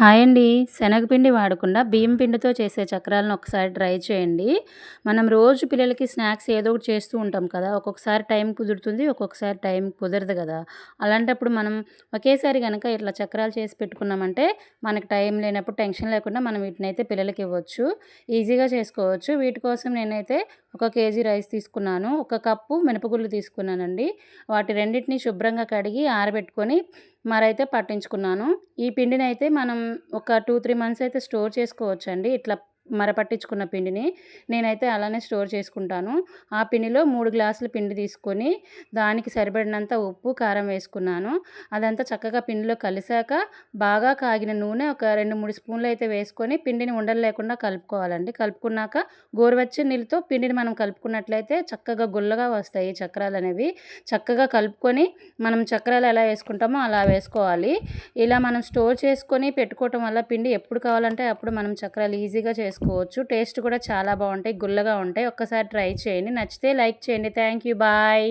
Hi అండి. శనగపిండి వాడకుండా బియ్యం పిండితో చేసే చక్రాలను ఒకసారి ట్రై చేయండి. మనం రోజు పిల్లలకి స్నాక్స్ ఏదో ఒకటి చేస్తూ ఉంటాం కదా! ఒక్కొక్కసారి టైం కుదురుతుంది. ఒక్కొక్కసారి టైం కుదరదు గదా! అలాంటప్పుడు మనం ఒకేసారి గనక ఇట్లా చక్రాలు చేసి పెట్టుకున్నామంటే, మనకు టైం లేనప్పుడు టెన్షన్ లేకుండా మనం వీటినైతే పిల్లలకి ఇవ్వచ్చు. ఈజీగా చేసుకోవచ్చు. వీటి కోసం నేనైతే ఒక కేజీ రైస్ తీసుకున్నాను. ఒక కప్పు మినపగుళ్ళు తీసుకున్నానండి. వాటి రెండిటిని శుభ్రంగా కడిగి ఆరబెట్టుకొని మరైతే పట్టించుకున్నాను. ఈ పిండినైతే మనం ఒక 2, 3 మంత్స్ అయితే స్టోర్ చేసుకోవచ్చండి. ఇట్లా పట్టించుకున్న పిండిని. నేనైతే అలానే స్టోర్ చేసుకుంటాను. ఆ పిండిలో 3 గ్లాసుల పిండి తీసుకొని, దానికి సరిపడినంత ఉప్పు, కారం వేసుకున్నాను. అదంతా చక్కగా పిండిలో కలిసాక, బాగా కాగిన నూనె ఒక 2, 3 స్పూన్‌లయితే వేసుకొని, పిండిని ఉండలు లేకుండా కలుపుకోవాలండి. కలుపుకున్నాక గోరువెచ్చని నీళ్ళతో పిండిని మనం కలుపుకున్నట్లయితే చక్కగా గుల్లగా వస్తాయి ఈ చక్రాలనేవి. చక్కగా కలుపుకొని, మనం చక్రాలు ఎలా వేసుకుంటామో అలా వేసుకోవాలి. ఇలా మనం స్టోర్ చేసుకొని పెట్టుకోవటం వల్ల పిండి ఎప్పుడు కావాలంటే అప్పుడు మనం చక్రాలు ఈజీగా చేసుకోవచ్చు. టేస్ట్ కూడా చాలా బావుంటాయి. గుల్లగా ఉంటాయి. ఒక్కసారి ట్రై చేయండి. నచ్చితే లైక్ చేయండి. Thank you. బాయ్.